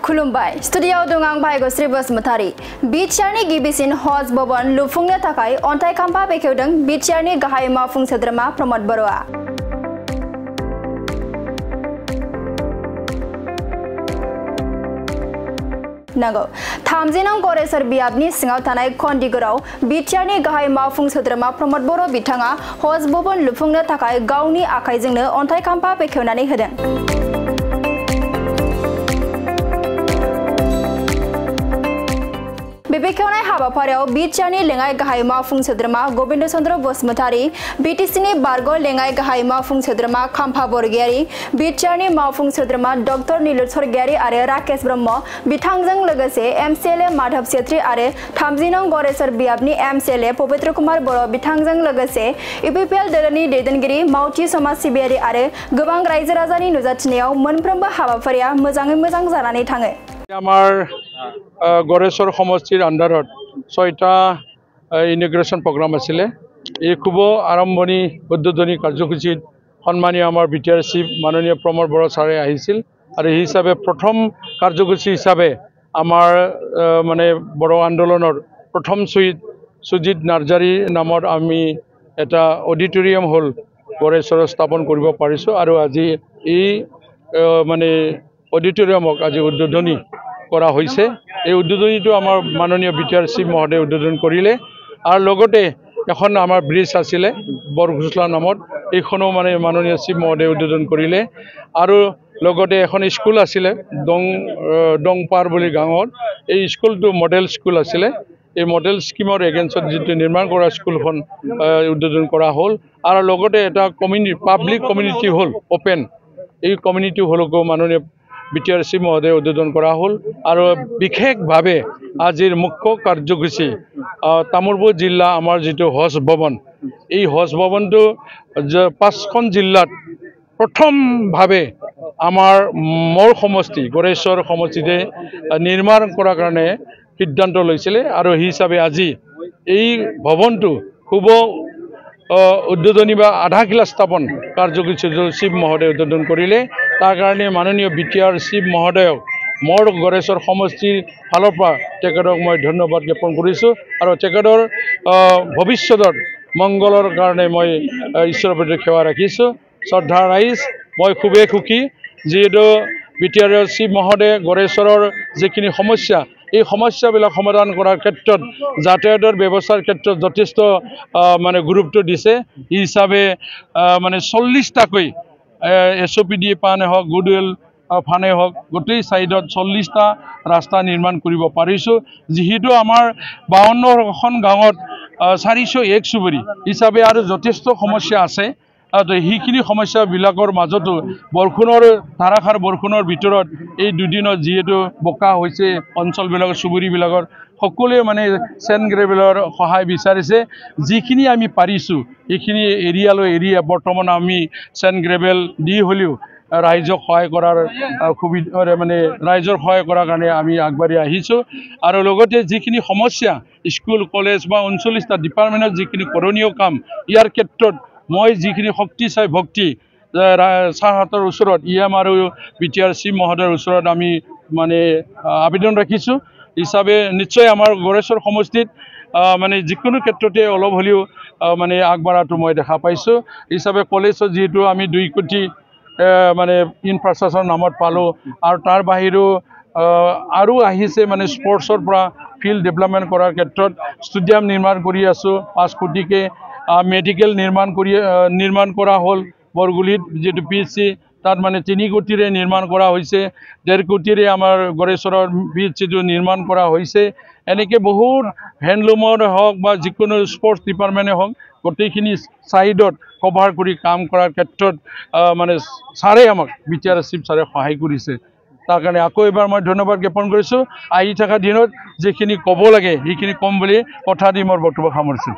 खुलुमबाय स्टुडियोआव दं आं भाग्यश्री बसुमतारी बिटिआरनि गिबिसिन हज भवन लुफुंनो थाखाय अन्थाइ खाम्फा बेखेवदों बिटिआरनि गाहाय मावफुं सोद्रोमा प्रमद बर'आ नंगौ 30 नं गरेसर बियाबनि सिङाव थानाय खन्दिगराव बिटिआरनि गाहाय मावफुं सोद्रोमा प्रमद बर' बिथाङा हज भवन लुफुंनो थाखाय गावनि आखाइजोंनो अन्थाइ खाम्फा बेखेवनानै होदों। बेखेवनाय हाबाफारियाव बिटिआरनि लेङाइ गाहाय मावफुं सोद्रोमा गोविंद चन्द्र बसुमतारी बिटिसिनि बारग' लेङाइ गाहाय मावफुं सोद्रोमा खाम्फा बरगयारी बिटिआरनि मावफुं सोद्रोमा डक्टर नीलुत स्वर्गियारी आरो राकेश ब्रह्म बिथांजों लोगोसे एमसिएलए माधव छेत्री आरो 30 नं गरेसर बियाबनि एमसिएलए पवित्र कुमार बर' बिथांजों लोगोसे इउपिपिएल दोलोनि दैदेनगिरि मावथि समाज सिबियारि आरो गोबां रायजो राजानि नुजाथिनायाव मोनफ्रोमबो हाबाफारिया मोजाङै मोजां जानानै थाङो। आमार गरेसर समष्टिर आन्डारत 6टा इनग्रेशन प्रग्राम आছিলে এই খুব আৰম্ভণি উদ্বোধনী কাৰ্যসূচীত সন্মানীয় আমাৰ বিটিআৰ চিফ মাননীয় প্ৰমদ বড়ো ছাৰে আহিছিল আৰু এই হিচাপে প্ৰথম কাৰ্যসূচী হিচাপে আমাৰ মানে বড়ো আন্দোলনৰ প্ৰথম সুজিত নাৰ্জাৰী নামৰ আমি এটা অডিটৰিয়াম হল গড়েশ্বৰ স্থাপন কৰিব পাৰিছো আৰু আজি এই মানে অডিটৰিয়ামক আজি উদ্বোধনী কৰা হৈছে। এই উদ্বোধনীটো আমাৰ মাননীয় বিটিআৰ চিফ মহোদয় উদ্বোধন কৰিলে আৰু লগতে এখন আমাৰ ব্ৰিজ আছিলে বৰঘোষলা নামত এইখনো মানে মাননীয় চিফ মহোদয় উদ্বোধন কৰিলে আৰু লগতে এখন স্কুল আছিলে ডংপাৰ বুলি গাঁৱত এই স্কুলটো মডেল স্কুল আছিলে এই মডেল স্কিমৰ এগেইনষ্টত যিটো নিৰ্মাণ কৰা স্কুলখন উদ্বোধন কৰা হ'ল আৰু লগতে এটা পাব্লিক কমিউনিটি হল ওপেন এই কমিউনিটি হলকো মাননীয় বিটিআৰ চিফ মহোদয় উদ্বোধন কৰা হ'ল আৰু বিশেষভাৱে আজিৰ মুখ্য কাৰ্যসূচী তামুলপুৰ জিলা আমাৰ যিটো হজ ভৱন এই হজ ভৱনটো 5খন জিলাত প্ৰথমভাৱে আমাৰ মোৰ সমষ্টি গড়েশ্বৰ সমষ্টিতে নিৰ্মাণ কৰাৰ কাৰণে সিদ্ধান্ত লৈছিলে আৰু এই হিচাপে আজি এই ভৱনটো খুব উদ্বোধনী বা আধাখিলা স্থাপন কাৰ্যসূচী চিফ মহোদয় উদ্বোধন কৰিলে তাৰ কাৰণে মাননীয় বিটিআৰ চিফ মহোদয়ক মোৰ গড়েশ্বৰ সমষ্টিৰ ফালৰ পৰা তেখেতক মই ধন্যবাদ জ্ঞাপন কৰিছোঁ আৰু তেখেতৰ ভৱিষ্যতৰ মংগলৰ কাৰণে মই ঈশ্বৰৰ প্ৰতি সেৱা ৰাখিছোঁ শ্ৰদ্ধা ৰাইজ মই খুবেই সুখী যিহেতু বিটিআৰ চিফ মহোদয়ে গড়েশ্বৰৰ যিখিনি সমস্যা এই সমস্যাবিলাক সমাধান কৰাৰ ক্ষেত্ৰত যাতায়াতৰ ব্যৱস্থাৰ ক্ষেত্ৰত যথেষ্ট মানে গুৰুত্ব দিছে এই হিচাপে মানে 40টাকৈ এছঅপিডি পানে হওক গুডউইল ফানে হওক গোটেই সাইডত 40টা ৰাস্তা নিৰ্মাণ কৰিব পাৰিছো যিহেতু আমাৰ 52খন গাঁৱত 401 চুবুৰী হিচাপে আৰু যথেষ্ট সমস্যা আছে আৰু সেইখিনি সমস্যাবিলাকৰ মাজতো বৰষুণৰ ধাৰাসাৰ বৰষুণৰ ভিতৰত এই দুদিনত যিহেতু বোকা হৈছে অঞ্চলবিলাকৰ চুবুৰীবিলাকৰ সকলোৱে মানে চেন গ্ৰেভেলৰ সহায় বিচাৰিছে যিখিনি আমি পাৰিছো এইখিনি এৰিয়া বৰ্তমান আমি চেন গ্ৰেভেল দি হলিও ৰাইজক সহায় কৰাৰ সুবিধা মানে ৰাইজৰ সহায় কৰাৰ কাৰণে আমি আগবাঢ়ি আহিছো আৰু লগতে যিখিনি সমস্যা স্কুল কলেজ বা 39টা ডিপাৰ্টমেণ্টৰ যিখিনি কৰণীয় কাম ইয়াৰ ক্ষেত্ৰত মই যিখিনি শক্তি চাই ভক্তি ছাৰহঁতৰ ওচৰত আৰু বিটিআৰ চিফ মহোদয়ৰ ওচৰত আমি মানে আবেদন ৰাখিছোঁ হিচাপে নিশ্চয় আমাৰ গড়েশ্বৰ সমষ্টিত মানে যিকোনো ক্ষেত্ৰতে অলপ হলেও মানে আগবাঢ়াটো মই দেখা পাইছোঁ হিচাপে কলেজত যিহেতু আমি 2 কোটি মানে ইনফ্ৰাষ্ট্ৰাকচাৰ নামত পালোঁ আৰু তাৰ বাহিৰেও আৰু আহিছে মানে স্পৰ্টছৰ পৰা ফিল্ড ডেভেলপমেণ্ট কৰাৰ ক্ষেত্ৰত ষ্টেডিয়াম নিৰ্মাণ কৰি আছোঁ 5 কোটিকে মেডিকেল নিৰ্মাণ কৰা হ'ল বৰগুলিত যিটো পিএইচচি তাত মানে 3 কোটিৰে নিৰ্মাণ কৰা হৈছে 1.5 কোটিৰে আমাৰ গড়েশ্বৰৰ পিএইচচিটো নিৰ্মাণ কৰা হৈছে এনেকৈ বহুত হেণ্ডলুমৰ হওক বা যিকোনো স্পৰ্টছ ডিপাৰ্টমেণ্টে হওক গোটেইখিনি সাইডত কভাৰ কৰি কাম কৰাৰ ক্ষেত্ৰত মানে ছাৰে আমাক বিটিআৰ চিফ ছাৰে সহায় কৰিছে তাৰ কাৰণে আকৌ এবাৰ মই ধন্যবাদ জ্ঞাপন কৰিছোঁ আহি থকা দিনত যিখিনি ক'ব লাগে সেইখিনি কম বুলি কথা দি মোৰ বক্তব্য সামৰিছোঁ।